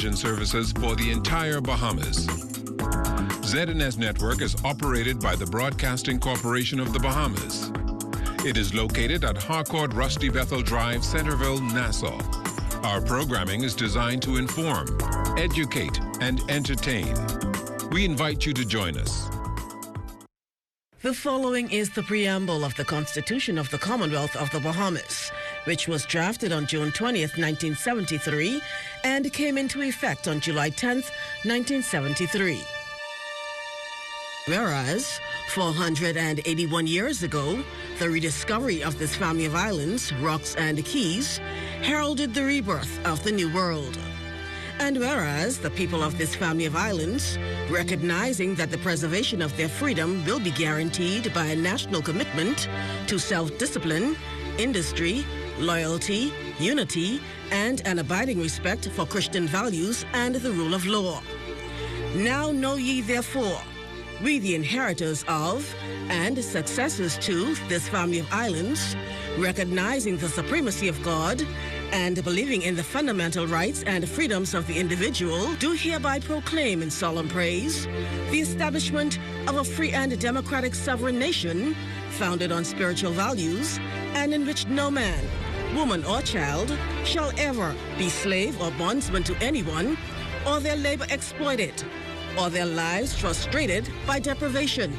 Services for the entire Bahamas. ZNS Network is operated by the Broadcasting Corporation of the Bahamas. It is located at Harcourt Rusty Bethel Drive, Centerville, Nassau. Our programming is designed to inform, educate, and entertain. We invite you to join us. The following is the preamble of the Constitution of the Commonwealth of the Bahamas, which was drafted on June 20th, 1973, and came into effect on July 10th, 1973. Whereas, 481 years ago, the rediscovery of this family of islands, rocks and keys, heralded the rebirth of the New World. And whereas the people of this family of islands, recognizing that the preservation of their freedom will be guaranteed by a national commitment to self-discipline, industry, loyalty, unity, and an abiding respect for Christian values and the rule of law. Now know ye therefore, we the inheritors of and successors to this family of islands, recognizing the supremacy of God and believing in the fundamental rights and freedoms of the individual, do hereby proclaim in solemn praise the establishment of a free and democratic sovereign nation founded on spiritual values and in which no man, woman, or child shall ever be slave or bondsman to anyone, or their labor exploited, or their lives frustrated by deprivation,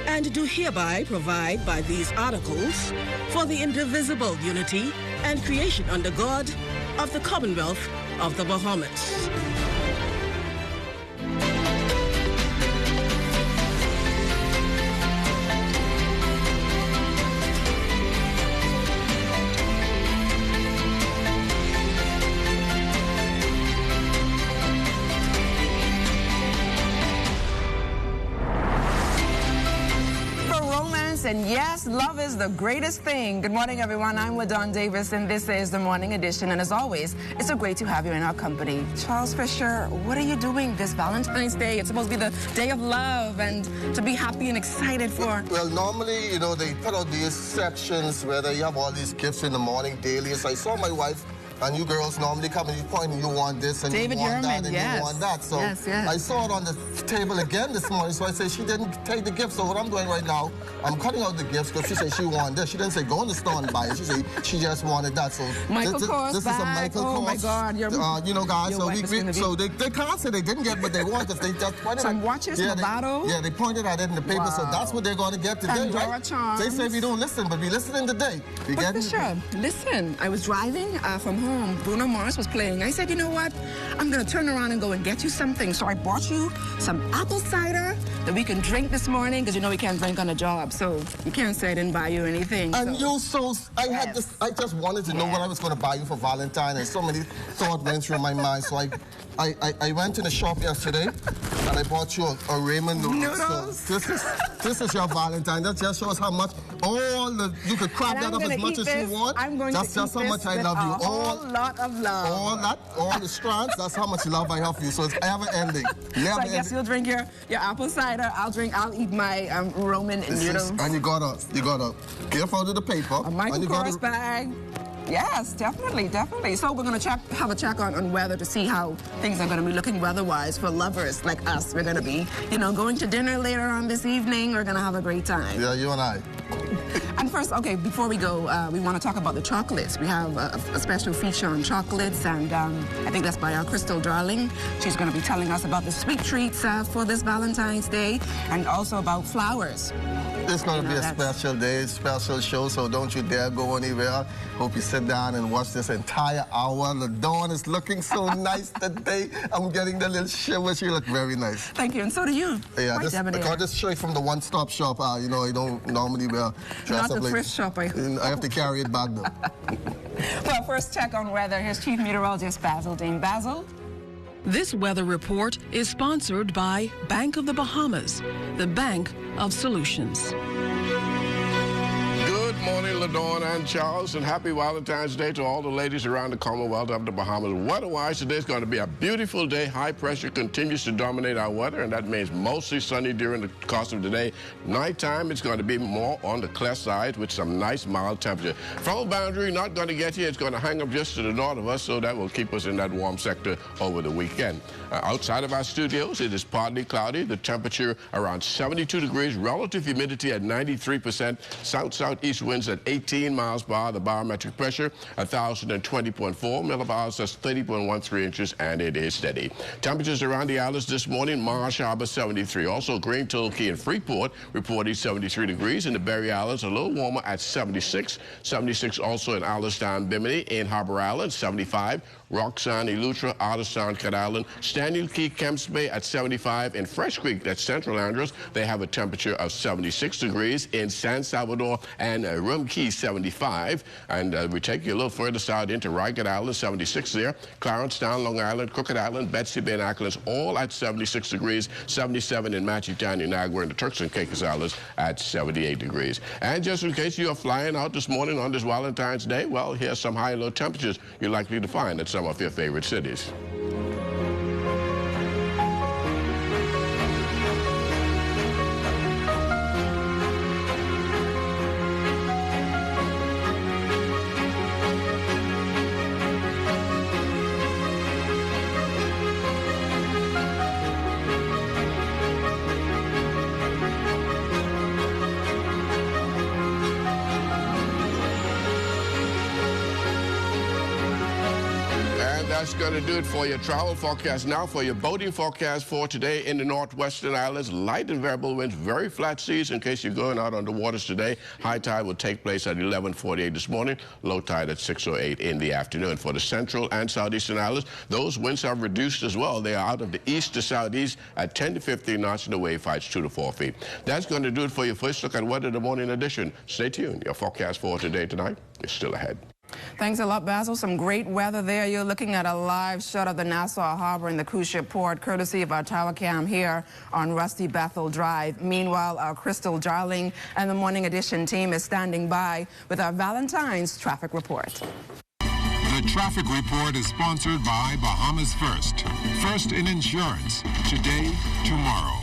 and do hereby provide by these articles for the indivisible unity and creation under God of the Commonwealth of the Bahamas. And yes, love is the greatest thing. Good morning, everyone. I'm LaDawn Davis, and this is the Morning Edition. And as always, it's so great to have you in our company. Charles Fisher, what are you doing this Valentine's Day? It's supposed to be the day of love and to be happy and excited for. Well, normally, you know, they put out these sections where they have all these gifts in the morning daily. So I saw my wife, and you girls normally come and you point and you want this and David you want that and yes. you want that. So yes. I saw it on the table again this morning, so I said she didn't take the gift. So what I'm doing right now, I'm cutting out the gifts because she said she wanted this. She didn't say go in the store and buy it. She said she just wanted that. So Michael Kors this is a Michael Kors. Oh my God, you know, guys. So they can't say they didn't get what they wanted. They just pointed some watches, Abaco. Yeah, they pointed at it in the paper. Wow. So that's what they're going to get today, right? Charms. They say we don't listen, but we listening today. But Fisher, listen. I was driving from home. Bruno Mars was playing. I said, you know what? I'm going to turn around and go and get you something. So I bought you some apple cider that we can drink this morning because you know we can't drink on the job. So you can't say I didn't buy you anything. And I just wanted to know what I was going to buy you for Valentine, and so many thoughts went through my mind. So I went to the shop yesterday and I bought you a ramen noodles. So this is your Valentine. That just shows how much you could crop that up as much as you want. I'm going that's to just how much I love you. A whole lot of love. All the strands. That's how much love I have for you. So it's ever ending. So I guess you'll drink your apple cider. I'll eat my Roman noodles. And you gotta get out of the paper. A Michael Kors bag. Yes, definitely. So we're going to have a check on weather to see how things are going to be looking weather-wise for lovers like us. We're going to be, going to dinner later on this evening. We're going to have a great time. Yeah, you and I. And first, okay, before we go, we want to talk about the chocolates. We have a special feature on chocolates, and I think that's by our Crystal Darling. She's going to be telling us about the sweet treats for this Valentine's Day, and also about flowers. It's going to be a special day, special show, so don't you dare go anywhere. Hope you sit down and watch this entire hour. The dawn is looking so nice today. I'm getting the little shivers. You look very nice. Thank you, and so do you. Yeah, I got this straight from the one-stop shop. I don't normally wear dress Not up the thrift shop, I hope. I have to carry it back, though. For our first check on weather, here's Chief Meteorologist Basil Dean. Basil? This weather report is sponsored by Bank of the Bahamas, the bank of solutions. Good morning, LaDawn and Charles, and happy Valentine's Day to all the ladies around the Commonwealth of the Bahamas. Weather-wise, today is going to be a beautiful day. High pressure continues to dominate our weather, and that means mostly sunny during the course of the day. Nighttime, it's going to be more on the clear side with some nice mild temperature. Front boundary, not going to get here. It's going to hang up just to the north of us, so that will keep us in that warm sector over the weekend. Outside of our studios, it is partly cloudy. The temperature around 72 degrees, relative humidity at 93%, south-southeast winds at 18 miles per hour, the barometric pressure 1,020.4 millibars, that's 30.13 inches, and it is steady. Temperatures around the islands this morning: Marsh Harbor 73, also Green Turkey and Freeport reporting 73 degrees. In the Berry Islands, a little warmer at 76. 76 also in Alistown, Bimini, in Harbor Island 75. Roxanne, Eleuthera, Artistry, Cat Island, Stanley Key, Kemps Bay at 75. In Fresh Creek, that's Central Andros, they have a temperature of 76 degrees. In San Salvador and Rum Key, 75. And we take you a little further south into Rygat Island, 76 there. Clarence Town, Long Island, Crooked Island, Betsy Bay and Acklands, all at 76 degrees. 77 in Matchy Town, Niagara, and the Turks and Caicos Islands at 78 degrees. And just in case you are flying out this morning on this Valentine's Day, well, here's some high and low temperatures you're likely to find at some of your favorite cities. That's going to do it for your travel forecast. Now for your boating forecast for today in the northwestern islands. Light and variable winds, very flat seas in case you're going out on the waters today. High tide will take place at 11:48 this morning. Low tide at 6:08 in the afternoon. For the central and southeastern islands, those winds have reduced as well. They are out of the east to southeast at 10 to 15 knots, and the wave heights 2 to 4 feet. That's going to do it for your first look at weather the morning edition. Stay tuned. Your forecast for today tonight is still ahead. Thanks a lot, Basil. Some great weather there. You're looking at a live shot of the Nassau Harbor and the cruise ship port, courtesy of our tower cam here on Rusty Bethel Drive. Meanwhile, our Crystal Darling and the Morning Edition team is standing by with our Valentine's traffic report. The traffic report is sponsored by Bahamas First. First in insurance. Today, tomorrow.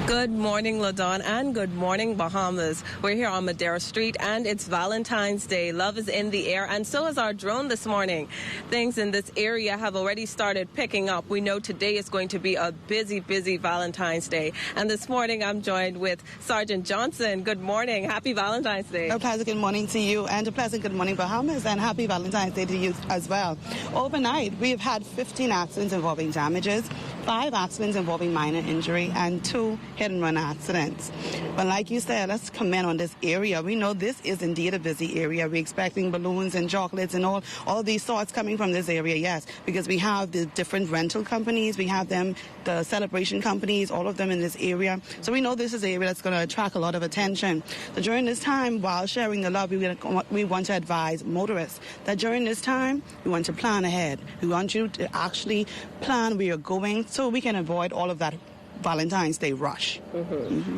Good morning, LaDawn, and good morning, Bahamas. We're here on Madeira Street, and it's Valentine's Day. Love is in the air, and so is our drone this morning. Things in this area have already started picking up. We know today is going to be a busy, busy Valentine's Day. And this morning, I'm joined with Sergeant Johnson. Good morning. Happy Valentine's Day. A pleasant good morning to you, and a pleasant good morning, Bahamas, and happy Valentine's Day to you as well. Overnight, we have had 15 accidents involving damages, 5 accidents involving minor injury, and 2 hit-and-run accidents. But like you said, let's comment on this area. We know this is indeed a busy area. We're expecting balloons and chocolates and all these sorts coming from this area, yes, because we have the different rental companies, we have them, the celebration companies, all of them in this area. So we know this is an area that's going to attract a lot of attention. So during this time, while sharing the love, we want to advise motorists that during this time, we want to plan ahead. We want you to actually plan where you're going so we can avoid all of that Valentine's Day rush.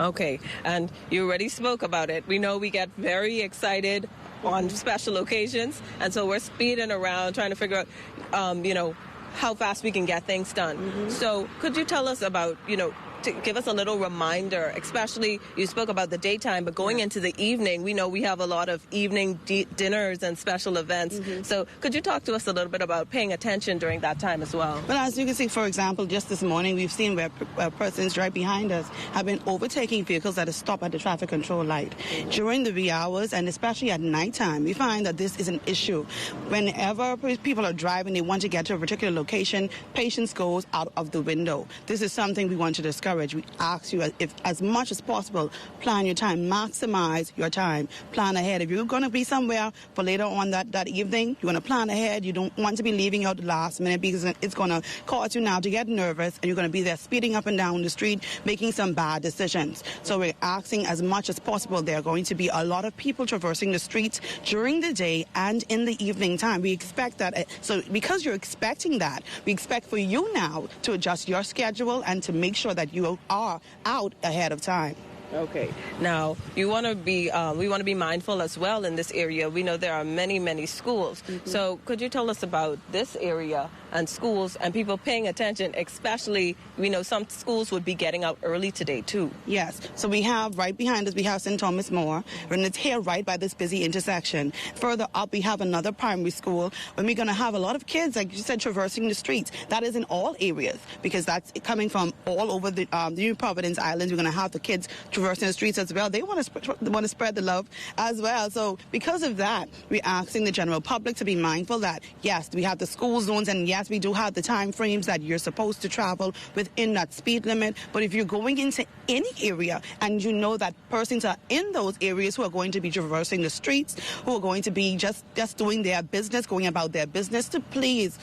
Okay, and you already spoke about it. We know we get very excited on special occasions, and so we're speeding around trying to figure out, how fast we can get things done. So could you tell us about, to give us a little reminder, especially you spoke about the daytime, but going into the evening, we know we have a lot of evening dinners and special events. So could you talk to us a little bit about paying attention during that time as well? Well, as you can see, for example, just this morning, we've seen where persons right behind us have been overtaking vehicles that are stopped at the traffic control light. During the wee hours, and especially at nighttime, we find that this is an issue. Whenever people are driving, they want to get to a particular location, patience goes out of the window. This is something we want to discourage. We ask you, if as much as possible, plan your time, maximize your time, plan ahead. If you're going to be somewhere for later on that evening, you want to plan ahead. You don't want to be leaving out the last minute because it's going to cause you now to get nervous, and you're going to be there speeding up and down the street, making some bad decisions. So we're asking as much as possible. There are going to be a lot of people traversing the streets during the day and in the evening time. We expect that. So because you're expecting that, we expect for you now to adjust your schedule and to make sure that you are out ahead of time. Okay. Now, we want to be mindful as well in this area. We know there are many, many schools. So could you tell us about this area and schools and people paying attention, especially, we know some schools would be getting out early today too. Yes. So we have right behind us, we have St. Thomas More, and it's here right by this busy intersection. Further up, we have another primary school, and we're going to have a lot of kids, like you said, traversing the streets. That is in all areas, because that's coming from all over the New Providence Islands. We're going to have the kids traversing the streets as well. They want to spread the love as well. So because of that, we're asking the general public to be mindful that, yes, we have the school zones, and yes, we do have the time frames that you're supposed to travel within that speed limit. But if you're going into any area and you know that persons are in those areas who are going to be traversing the streets, who are going to be just doing their business, going about their business, to please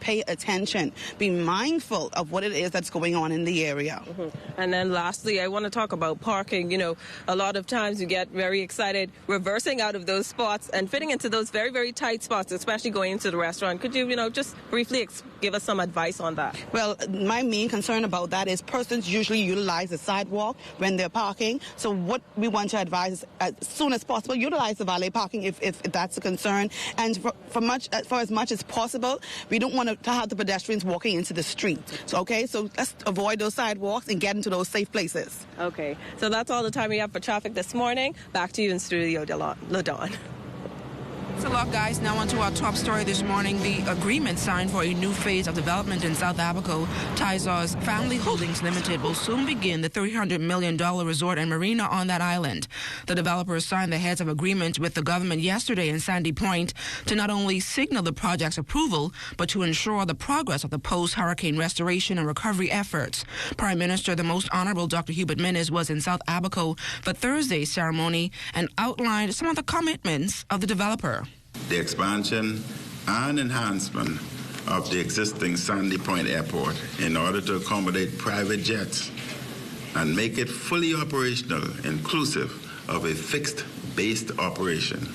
pay attention. Be mindful of what it is that's going on in the area. And then lastly, I want to talk about parking. You know, a lot of times you get very excited reversing out of those spots and fitting into those very, very tight spots, especially going into the restaurant. Could you, just briefly give us some advice on that? Well, my main concern about that is persons usually utilize the sidewalk when they're parking. So what we want to advise is, as soon as possible, utilize the valet parking if that's a concern. And for as much as possible, we don't want to have the pedestrians walking into the street. So let's avoid those sidewalks and get into those safe places. Okay, so that's all the time we have for traffic this morning. Back to you in studio, LaDawn. Thanks a lot, guys. Now on to our top story this morning. The agreement signed for a new phase of development in South Abaco, Tizar's Family Holdings Limited, will soon begin the $300 million resort and marina on that island. The developers signed the heads of agreement with the government yesterday in Sandy Point to not only signal the project's approval, but to ensure the progress of the post-hurricane restoration and recovery efforts. Prime Minister, the Most Honorable Dr. Hubert Minnis, was in South Abaco for Thursday's ceremony and outlined some of the commitments of the developer. The expansion and enhancement of the existing Sandy Point Airport in order to accommodate private jets and make it fully operational, inclusive of a fixed-based operation.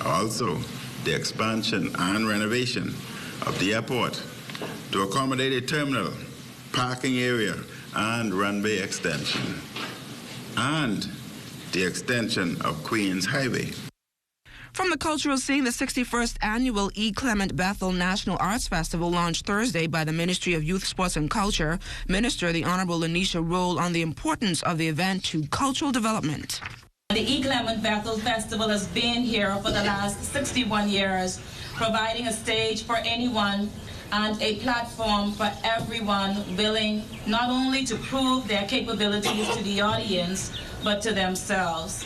Also, the expansion and renovation of the airport to accommodate a terminal, parking area, and runway extension, and the extension of Queens Highway. From the cultural scene, the 61st annual E. Clement Bethel National Arts Festival launched Thursday by the Ministry of Youth, Sports and Culture. Minister, the Honorable Lanisha, rolled on the importance of the event to cultural development. The E. Clement Bethel Festival has been here for the last 61 years, providing a stage for anyone and a platform for everyone willing not only to prove their capabilities to the audience, but to themselves.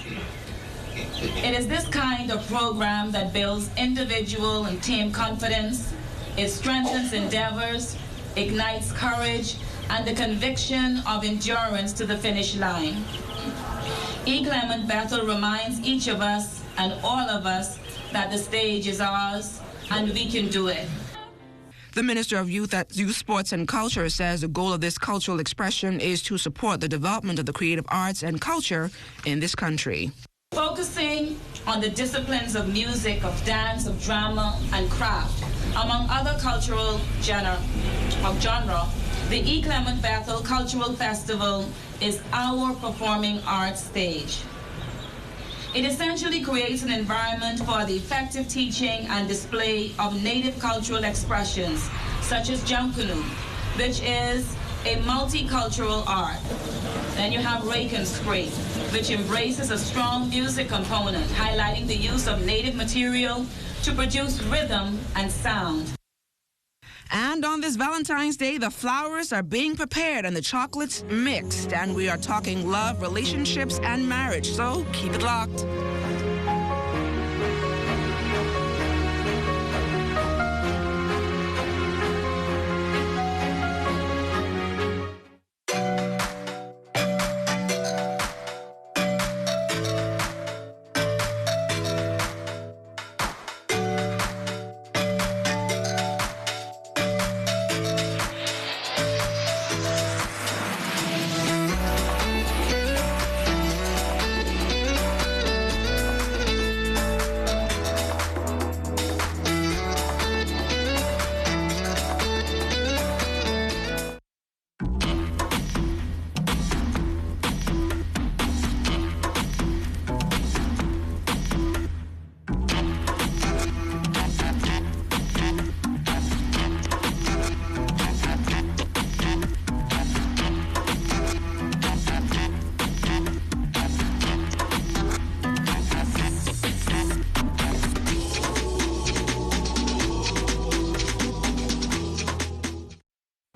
It is this kind of program that builds individual and team confidence. It strengthens endeavors, ignites courage, and the conviction of endurance to the finish line. E. Clement Bethel reminds each of us and all of us that the stage is ours and we can do it. The Minister of Youth, Sports and Culture says the goal of this cultural expression is to support the development of the creative arts and culture in this country. Focusing on the disciplines of music, of dance, of drama, and craft, among other cultural genre, the E. Clement Bethel Cultural Festival is our performing arts stage. It essentially creates an environment for the effective teaching and display of native cultural expressions, such as Jamkunu, which is a multicultural art. Then you have Rake and Scrape, which embraces a strong music component, highlighting the use of native material to produce rhythm and sound. And on this Valentine's Day, the flowers are being prepared and the chocolates mixed. And we are talking love, relationships, and marriage. So keep it locked.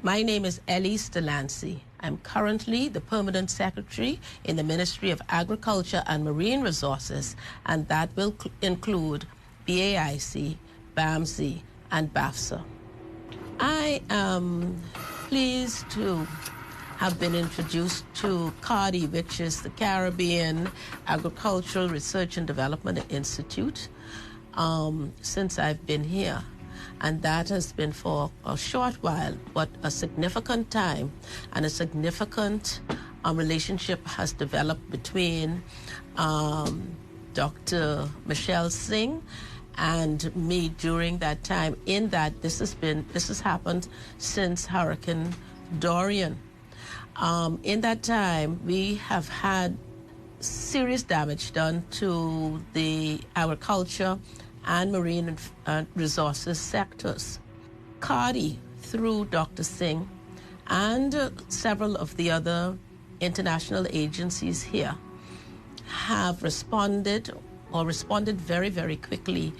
My name is Elise Delancey. I'm currently the Permanent Secretary in the Ministry of Agriculture and Marine Resources, and that will include BAIC, BAMC, and BAFSA. I am pleased to have been introduced to CARDI, which is the Caribbean Agricultural Research and Development Institute, since I've been here. And that has been for a short while, but a significant time, and a significant relationship has developed between Dr. Michelle Singh and me during that time, in that this has happened since Hurricane Dorian. In that time, we have had serious damage done to the agriculture and marine resources sectors. CARDI, through Dr. Singh and several of the other international agencies here, have responded very, very quickly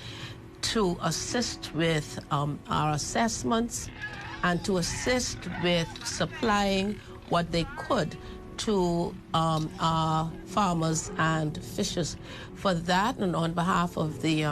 to assist with our assessments and to assist with supplying what they could to our farmers and fishers. For that, and on behalf of the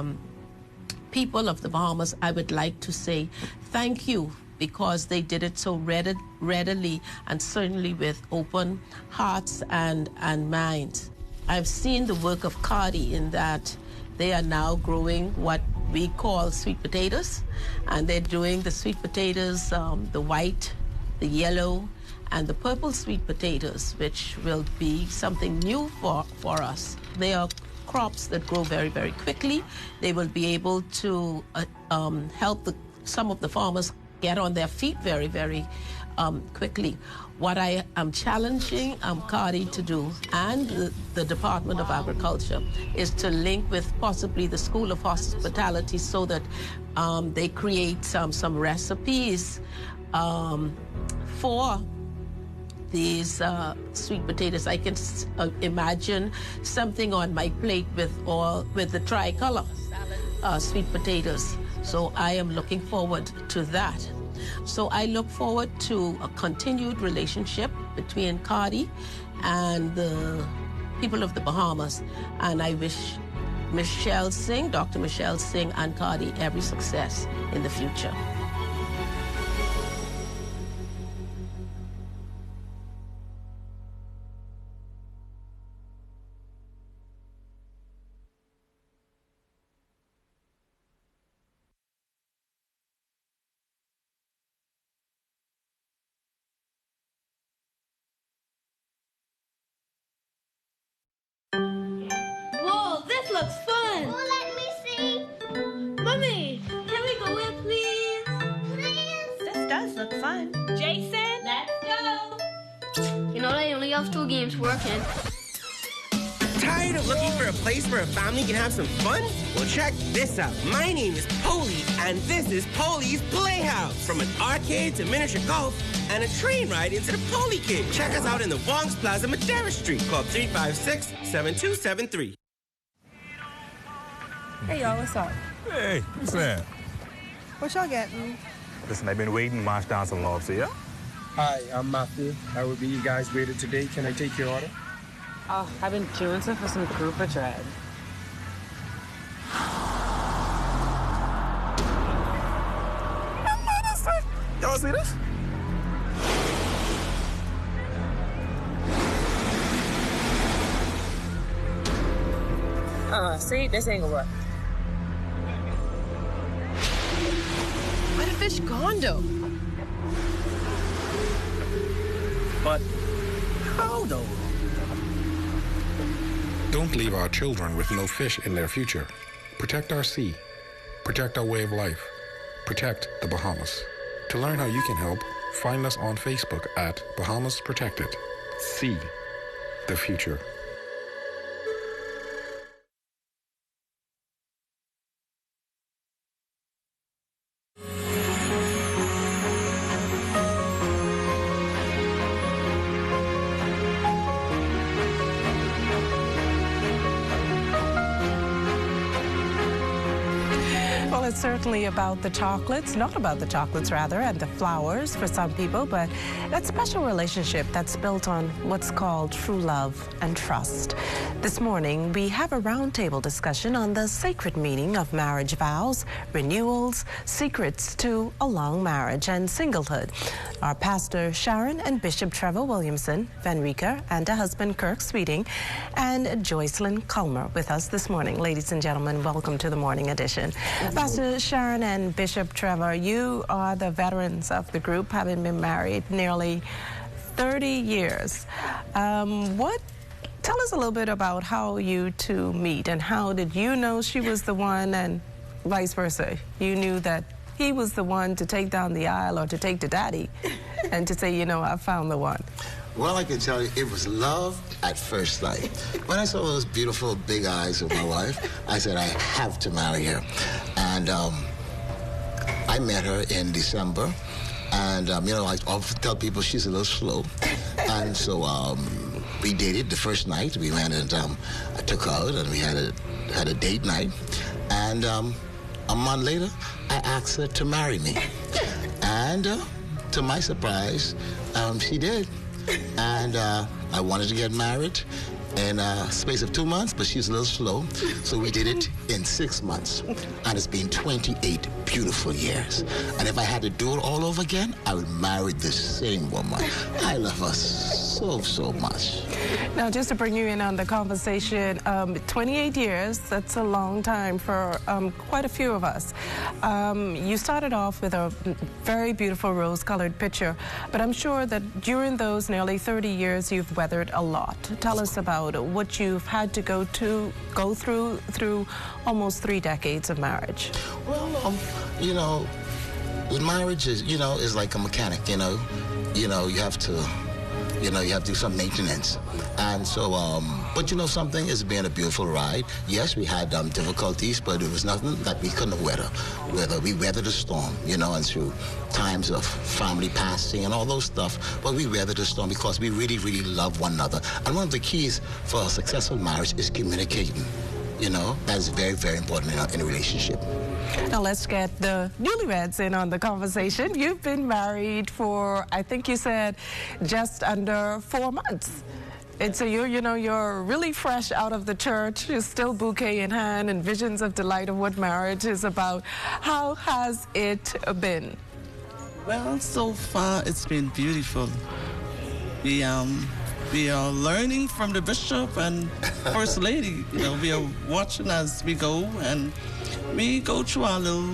people of the Bahamas, I would like to say thank you, because they did it so readily and certainly with open hearts and minds. I've seen the work of CARDI in that they are now growing what we call sweet potatoes, and they're doing the sweet potatoes, the white, the yellow, and the purple sweet potatoes, which will be something new for us. They are crops that grow very, very quickly. They will be able to help some of the farmers get on their feet very, very quickly. What I am challenging CARDI to do, and the Department of Agriculture, is to link with possibly the School of Hospitality so that they create some recipes for these sweet potatoes. I can imagine something on my plate with the tricolor sweet potatoes. So I am looking forward to that. So I look forward to a continued relationship between CARDI and the people of the Bahamas. And I wish Michelle Singh, Dr. Michelle Singh, and CARDI every success in the future. Whoa, this looks fun! Oh, let me see. Mommy, can we go in, please? Please. This does look fun. Jason, let's go! You know they only have 2 games working. Tired of looking for a place where a family can have some fun? Well, check this out. My name is Polly, and this is Polly's Playhouse. From an arcade to miniature golf and a train ride into the Polly Kid. Check us out in the Wong's Plaza, Madera Street. Call 356-7273. Hey, y'all, what's up? Hey, what's that? What y'all getting? Listen, I've been waiting to march down some lobster, yeah? Hi, I'm Matthew. I will be you guys' waiter today. Can I take your order? Oh, I've been jonesing for some grouper tread. Y'all see this? See, this ain't gonna work. Where the fish gone, though? But how, though? Don't leave our children with no fish in their future. Protect our sea. Protect our way of life. Protect the Bahamas. To learn how you can help, find us on Facebook at Bahamas Protected. Sea, the future. it's certainly about the chocolates, not about the chocolates rather, and the flowers for some people, but that special relationship that's built on what's called true love and trust. This morning, we have a roundtable discussion on the sacred meaning of marriage vows, renewals, secrets to a long marriage, and singlehood. Our Pastor Sharon and Bishop Trevor Williamson, Van Rieker, and her husband Kirk Sweeting, and Joycelyn Culmer with us this morning. Ladies and gentlemen, welcome to the morning edition. Pastor Sharon and Bishop Trevor, you are the veterans of the group, having been married nearly 30 years. Tell us a little bit about how you two meet, and how did you know she was the one and vice versa? You knew that he was the one to take down the aisle or to take to daddy and to say, you know, I found the one. Well, I can tell you, it was love at first sight. When I saw those beautiful big eyes of my wife, I said, I have to marry her. And I met her in December. And, you know, I often tell people she's a little slow. And so we dated the first night. We went and I took her out, and we had a date night. And a month later, I asked her to marry me. And to my surprise, she did. And I wanted to get married in a space of 2 months, but she's a little slow, so we did it in 6 months. And it's been 28 beautiful years. And if I had to do it all over again, I would marry the same woman. I love her so, so much. Now, just to bring you in on the conversation, 28 years, that's a long time for quite a few of us. You started off with a very beautiful rose-colored picture, but I'm sure that during those nearly 30 years, you've weathered a lot. Tell us about what you've had to go through almost 3 decades of marriage. Well, you know, marriage is, you know, is like a mechanic, you know. You have to do some maintenance. And so, but you know something, it's been a beautiful ride. Yes, we had difficulties, but it was nothing that we couldn't weather. We weathered the storm, you know, and through times of family passing and all those stuff, but we weathered the storm because we really, really love one another. And one of the keys for a successful marriage is communicating. You know, that's very, very important in a relationship. Now let's get the newlyweds in on the conversation. You've been married for, I think you said, just under 4 months. And so you're really fresh out of the church. You're still bouquet in hand and visions of delight of what marriage is about. How has it been? Well, so far it's been beautiful. We are learning from the bishop and first lady. You know, we are watching as we go, and we go through our little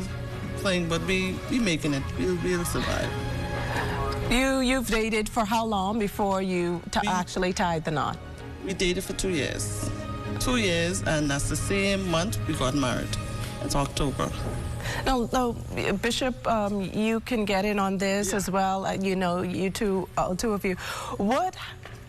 thing, but we making it. We'll survive. You've dated for how long before you actually tied the knot? We dated for 2 years. 2 years, and that's the same month we got married. It's October. Now, Bishop, you can get in on this as well. You know, you two of you. What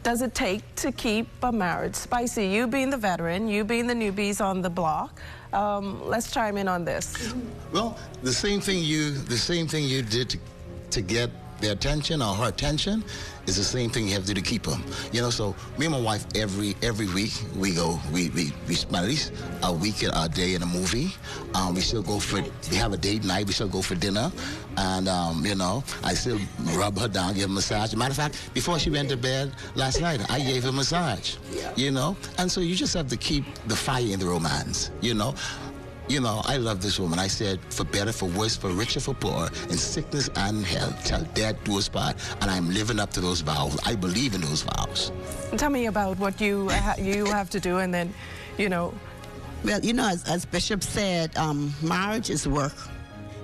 does it take to keep a marriage spicy? You being the veteran, you being the newbies on the block. Let's chime in on this. Well, the same thing you did to get their attention or her attention is the same thing you have to do to keep them. You know, so me and my wife every week we spend at least a week, a day in a movie. We have a date night. We still go for dinner, and you know, I still rub her down, give her a massage. Matter of fact, before she went to bed last night, I gave her a massage. You know, and so you just have to keep the fire in the romance. You know. You know, I love this woman. I said, for better, for worse, for richer, for poor, in sickness and health, till death do us part. And I'm living up to those vows. I believe in those vows. Tell me about what you have to do, and then, you know. Well, you know, as Bishop said, marriage is work.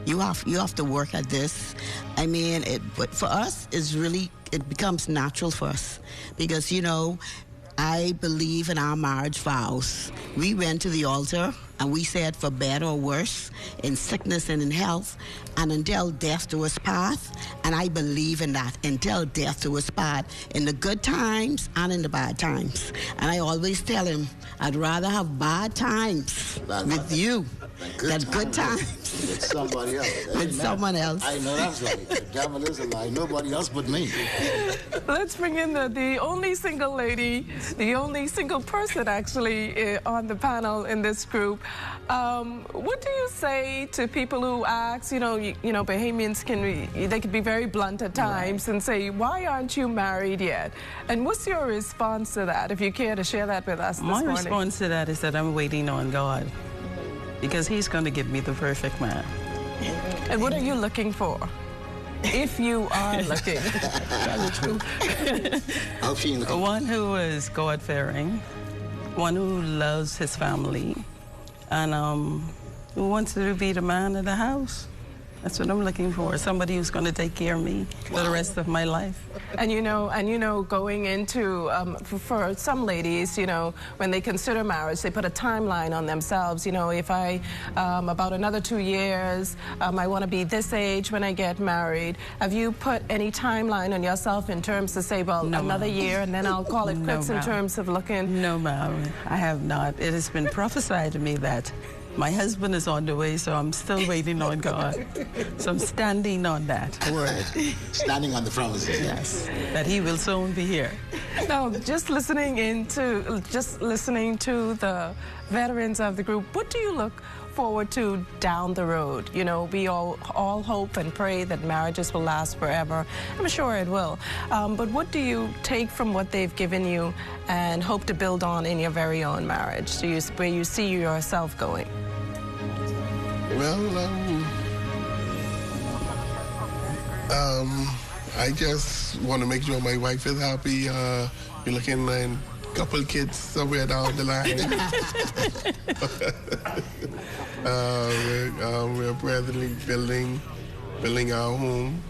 You have to work at this. I mean, but for us, it becomes natural for us because, you know, I believe in our marriage vows. We went to the altar and we said, for better or worse, in sickness and in health, and until death do us part. And I believe in that, until death do us part, in the good times and in the bad times. And I always tell him, I'd rather have bad times with you Good times. With somebody else. With someone else. I know that's right. The devil is a lie. Nobody else but me. Let's bring in the only single lady, the only single person actually on the panel in this group. What do you say to people who ask, you know, Bahamians they can be very blunt at times and say, why aren't you married yet? And what's your response to that, if you care to share that with us this morning? My response to that is that I'm waiting on God, because he's going to give me the perfect man. And what are you looking for? If you are looking. One who is God-fearing, one who loves his family, and who wants to be the man of the house. That's what I'm looking for. Somebody who's going to take care of me for the rest of my life. And you know, going into for some ladies, you know, when they consider marriage, they put a timeline on themselves. You know, if I about another 2 years, I want to be this age when I get married. Have you put any timeline on yourself in terms to say, well, no, another year, and then I'll call it quits in terms of looking? No, ma'am, I have not. It has been prophesied to me that my husband is on the way, so I'm still waiting on God. So I'm standing on that word. Standing on the promises. Yes, that he will soon be here. Now, just listening to the veterans of the group, what do you look forward to down the road? You know, we all hope and pray that marriages will last forever. I'm sure it will. But what do you take from what they've given you and hope to build on in your very own marriage? Where you see yourself going? Well, I just want to make sure my wife is happy. We're looking at a couple kids somewhere down the line. We're presently building our home,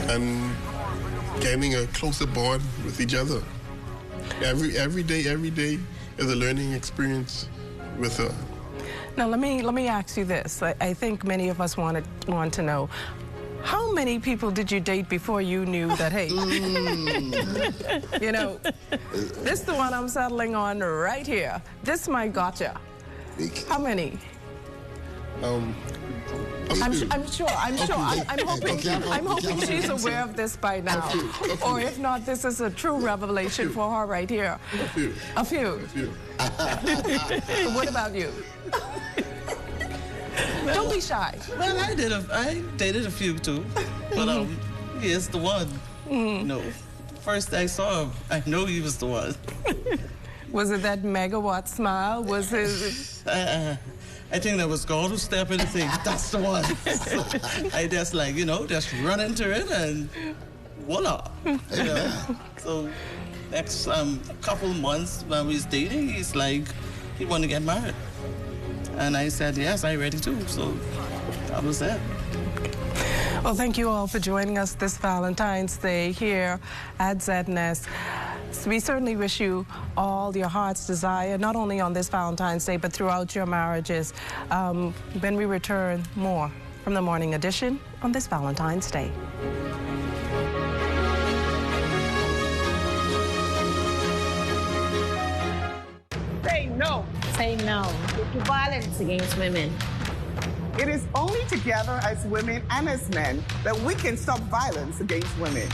and getting a closer bond with each other. Every day is a learning experience with her. Now, let me ask you this. I think many of us want to know, how many people did you date before you knew that, hey, you know, this is the one I'm settling on right here. This my gotcha. How many? I'm hoping she's aware of this by now. Or if not, this is a true revelation for her right here. A few. What about you? Don't be shy. Well, I dated a few too, but he is the one. No, first I saw him, I know he was the one. Was it that megawatt smile? Was it? I think that was God who stepped in and said, that's the one. So I just just run into it and voila. You know? So next couple months when we was dating, he's like, he wanted to get married. And I said, yes, I'm ready too. So that was it. Well, thank you all for joining us this Valentine's Day here at ZNS. We certainly wish you all your heart's desire, not only on this Valentine's Day, but throughout your marriages. When we return, more from the Morning Edition on this Valentine's Day. Say no. Say no to violence against women. It is only together as women and as men that we can stop violence against women.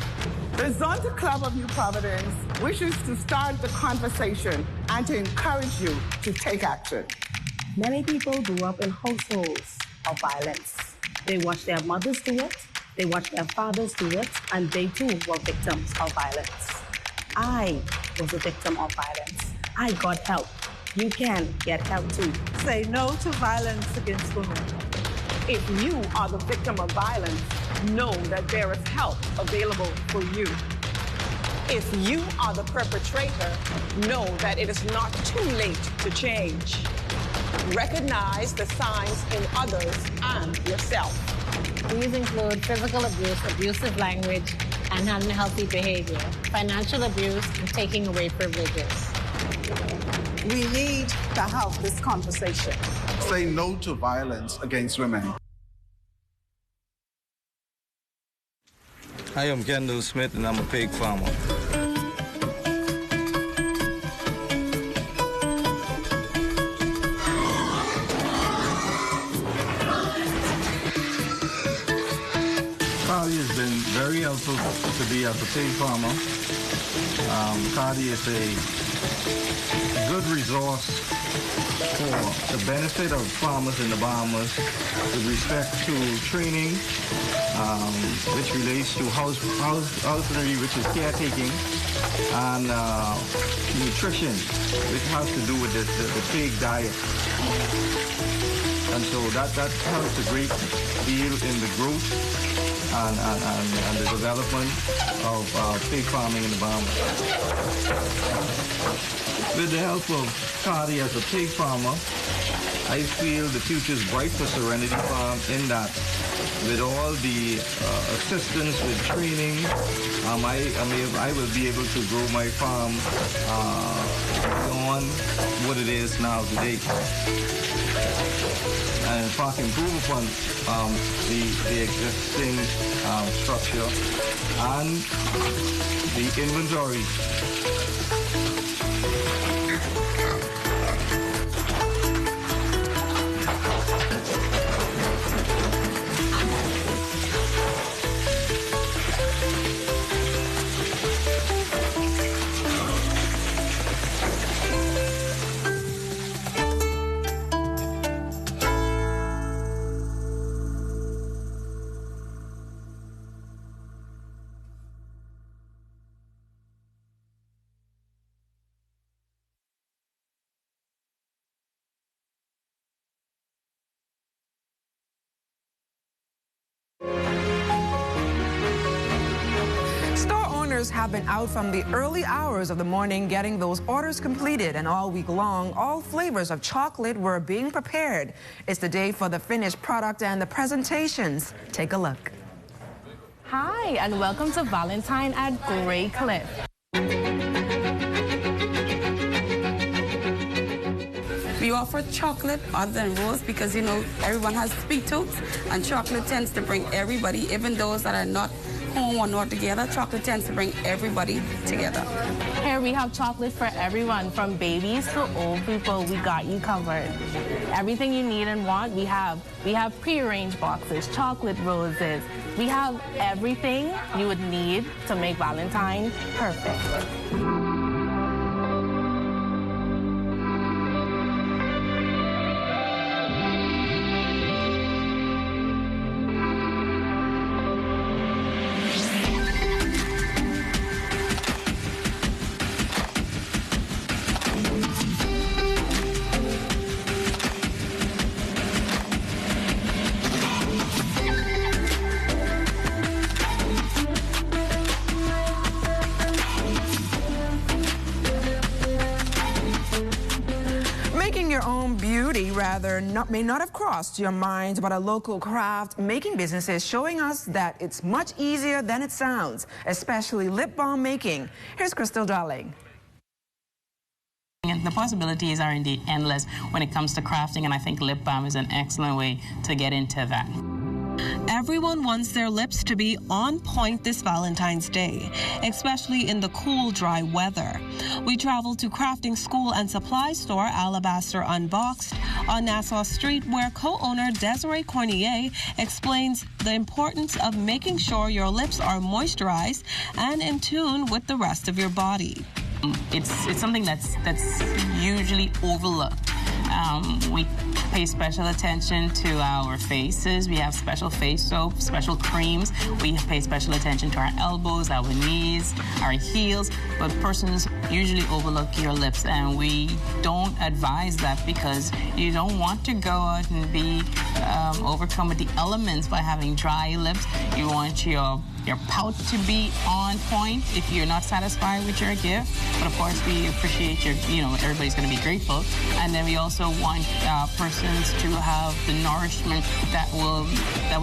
The Zonta Club of New Providence wishes to start the conversation and to encourage you to take action. Many people grew up in households of violence. They watched their mothers do it, they watched their fathers do it, and they too were victims of violence. I was a victim of violence. I got help. You can get help too. Say no to violence against women. If you are the victim of violence, know that there is help available for you. If you are the perpetrator, know that it is not too late to change. Recognize the signs in others and yourself. These include physical abuse, abusive language, and unhealthy behavior, financial abuse, and taking away privileges. We need to have this conversation. Say no to violence against women. Hi, I'm Kendall Smith, and I'm a pig farmer. Cardi has been very helpful to me as a pig farmer. Cardi is a good resource for the benefit of farmers in the Bahamas with respect to training, which relates to housery, which is caretaking, and nutrition, which has to do with the pig diet. And so that helps a great deal in the growth and the development of pig farming in the Bahamas. With the help of Cardi as a pig farmer, I feel the future is bright for Serenity Farm in that with all the assistance with training, I will be able to grow my farm on what it is now today. And in fact, improve upon the existing structure and the inventory. Have been out from the early hours of the morning getting those orders completed, and all week long all flavors of chocolate were being prepared. It's the day for the finished product and the presentations. Take a look. Hi, and welcome to Valentine at Grey Cliff. We offer chocolate other than rose because, you know, everyone has sweet tooth, and chocolate tends to bring everybody, even those that are not home or not together, chocolate tends to bring everybody together. Here we have chocolate for everyone, from babies to old people. We got you covered. Everything you need and want, we have. We have pre-arranged boxes, chocolate roses. We have everything you would need to make Valentine perfect. May not have crossed your mind, but a local craft making business is showing us that it's much easier than it sounds, especially lip balm making. Here's Crystal Darling. The possibilities are indeed endless when it comes to crafting, and I think lip balm is an excellent way to get into that. Everyone wants their lips to be on point this Valentine's Day, especially in the cool, dry weather. We traveled to crafting school and supply store Alabaster Unboxed on Nassau Street, where co-owner Desiree Cornier explains the importance of making sure your lips are moisturized and in tune with the rest of your body. It's something that's usually overlooked. We pay special attention to our faces. We have special face soap, special creams. We pay special attention to our elbows, our knees, our heels. But persons usually overlook your lips, and we don't advise that because you don't want to go out and be overcome with the elements by having dry lips. You want your pout to be on point if you're not satisfied with your gift. But of course, we appreciate everybody's going to be grateful. And then we also want persons to have the nourishment that will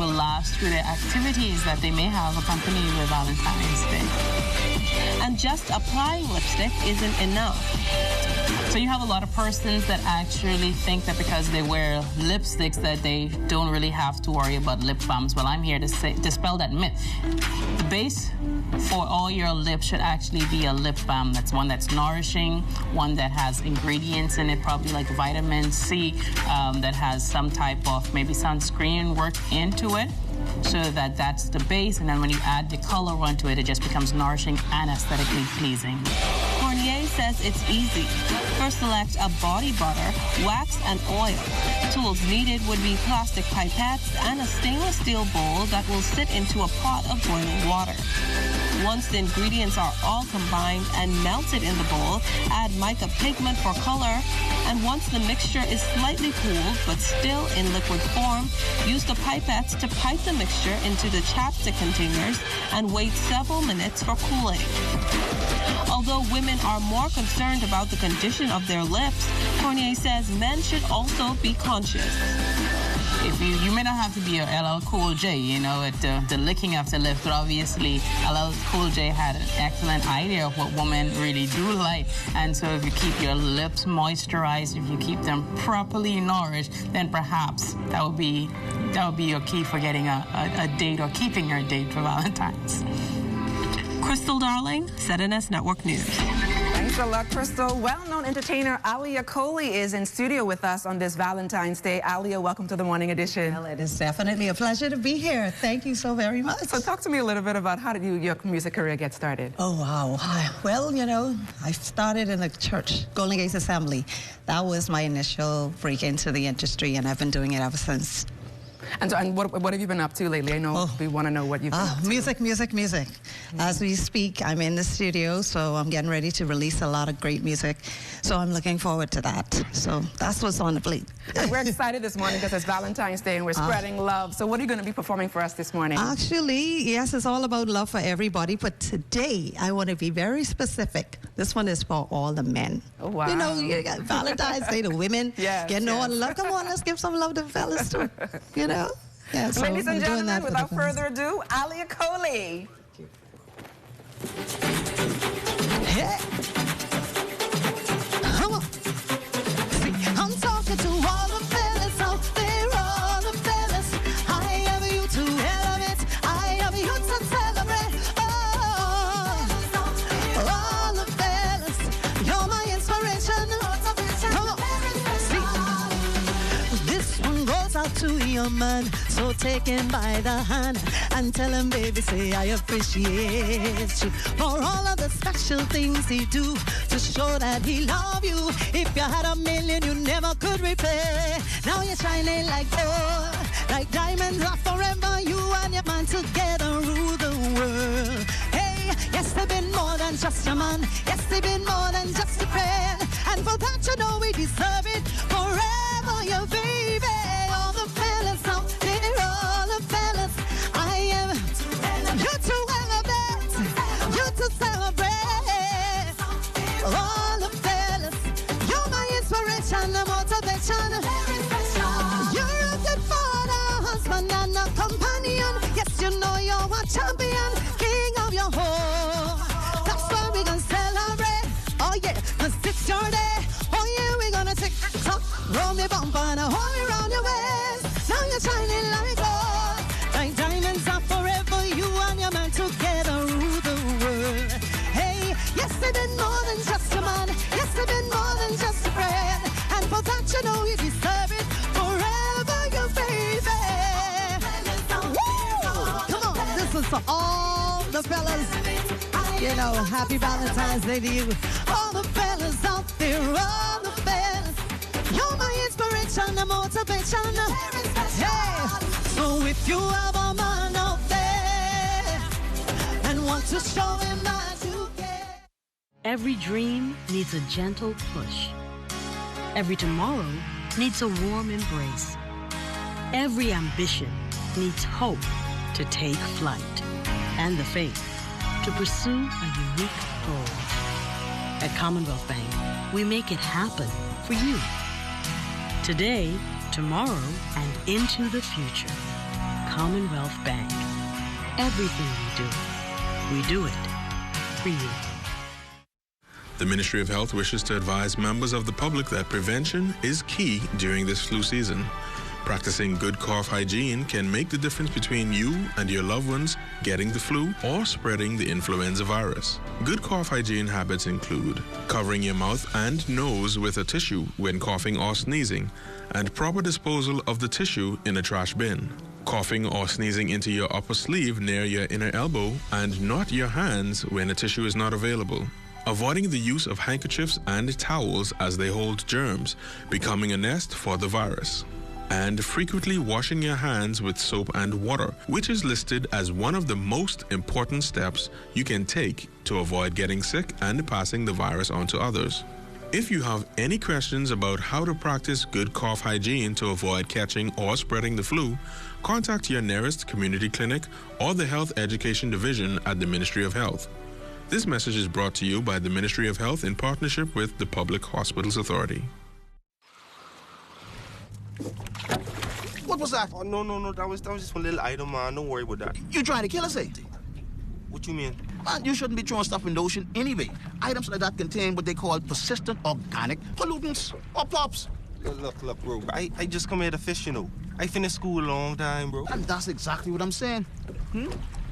last through the activities that they may have accompanied with Valentine's Day. And just applying lipstick isn't enough. So you have a lot of persons that actually think that because they wear lipsticks that they don't really have to worry about lip balms. Well, I'm here to dispel that myth. The base for all your lips should actually be a lip balm. That's one that's nourishing, one that has ingredients in it, probably like vitamins vitamin C that has some type of maybe sunscreen work into it, so that's the base, and then when you add the color onto it, it just becomes nourishing and aesthetically pleasing. Cornier says it's easy. First select a body butter, wax, and oil. Tools needed would be plastic pipettes and a stainless steel bowl that will sit into a pot of boiling water. Once the ingredients are all combined and melted in the bowl, add mica pigment for color, and once the mixture is slightly cooled but still in liquid form, use the pipettes to pipe the mixture into the chapstick containers and wait several minutes for cooling. Although women are more concerned about the condition of their lips, Cornier says men should also be conscious. If you may not have to be a LL Cool J, you know, at the licking of the lips, but obviously LL Cool J had an excellent idea of what women really do like. And so if you keep your lips moisturized, if you keep them properly nourished, then perhaps that would be your key for getting a date or keeping your date for Valentine's. Crystal Darling, ZNS Network News. Thanks a lot, Crystal. Well-known entertainer Alia Coley is in studio with us on this Valentine's Day. Alia, welcome to the Morning Edition. Well, it is definitely a pleasure to be here. Thank you so very much. So talk to me a little bit about how did your music career get started? Oh, wow. Well, you know, I started in a church, Golden Gates Assembly. That was my initial break into the industry, and I've been doing it ever since. And what have you been up to lately? I know we want to know what you've been up to. Music. As we speak, I'm in the studio, so I'm getting ready to release a lot of great music. So I'm looking forward to that. So that's what's on the plate. We're excited this morning because it's Valentine's Day and we're spreading love. So what are you going to be performing for us this morning? Actually, yes, it's all about love for everybody. But today, I want to be very specific. This one is for all the men. Oh, wow. You know, you got Valentine's Day, the women getting all the love. Come on, let's give some love to the fellas too. You know? Yeah, so ladies and gentlemen, without further fans. ado, Alia Coley. Hey. Come on. See, I'm talking to all the fellas out there, all the fellas. I have you to elevate, I have you to celebrate. Oh, all the fellas, you're my inspiration. Come on. See, this one goes out to your man. So take him by the hand and tell him, baby, say I appreciate you for all of the special things he do to show that he love you. If you had a million, you never could repay. Now you're shining like gold, like diamonds are forever. You and your man together rule the world. Hey, yes, they've been more than just your man. Yes, they've been more than just a friend. And for that, you know we deserve it. Forever, your baby. All the fellas out there. All the fellas, I am you to elevate, you to celebrate. All the fellas, you're my inspiration, the motivation. You're a good father, husband, and a companion. Yes, you know you're a champion, king of your home. That's why we gonna celebrate. Oh yeah, 'cause it's your day. Oh yeah, we gonna tick tock, roll me bump and hold me round your waist. Now you're shining like gold, like diamonds are forever. You and your man together rule the world. Hey, yes, they've been more than just a man. Yes, they've been more than just a friend. And for that, you know you deserve it. Forever, your baby. Woo! Come on, this is for all the fellas. You know, happy Valentine's Day to you. All the fellas out there, all the fellas. You're my inspiration, the motivation. Hey, so if you have a man out there and want to show him that you care. Every dream needs a gentle push. Every tomorrow needs a warm embrace. Every ambition needs hope to take flight and the faith to pursue a unique goal. At Commonwealth Bank, we make it happen for you. Today, tomorrow, and into the future. Commonwealth Bank. Everything we do it for you. The Ministry of Health wishes to advise members of the public that prevention is key during this flu season. Practicing good cough hygiene can make the difference between you and your loved ones getting the flu or spreading the influenza virus. Good cough hygiene habits include covering your mouth and nose with a tissue when coughing or sneezing, and proper disposal of the tissue in a trash bin. Coughing or sneezing into your upper sleeve near your inner elbow and not your hands when a tissue is not available. Avoiding the use of handkerchiefs and towels as they hold germs, becoming a nest for the virus. And frequently washing your hands with soap and water, which is listed as one of the most important steps you can take to avoid getting sick and passing the virus on to others. If you have any questions about how to practice good cough hygiene to avoid catching or spreading the flu, contact your nearest community clinic or the Health Education Division at the Ministry of Health. This message is brought to you by the Ministry of Health in partnership with the Public Hospitals Authority. What was that? Oh, no. That was just one little item, man. Don't worry about that. You trying to kill us, eh? What you mean? Man, you shouldn't be throwing stuff in the ocean anyway. Items like that contain what they call persistent organic pollutants or POPs. Look, bro. I just come here to fish, you know. I finished school a long time, bro. And that's exactly what I'm saying.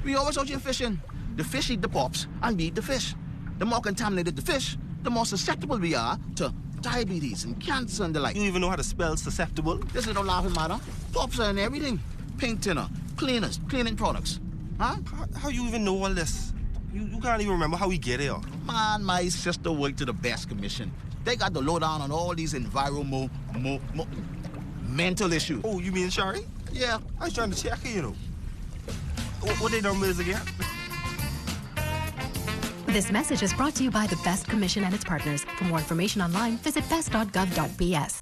We always out here fishing. The fish eat the POPs and we eat the fish. The more contaminated the fish, the more susceptible we are to diabetes and cancer and the like. You even know how to spell susceptible? This is no laughing matter. POPs are in everything. Paint thinner, cleaners, cleaning products. Huh? How you even know all this? You can't even remember how we get here. Man, my sister worked to the best commission. They got the lowdown on all these environmental issues. Oh, you mean Shari? Yeah. I was trying to check her, you know. What their number is again? This message is brought to you by the Best Commission and its partners. For more information online, visit best.gov.bs.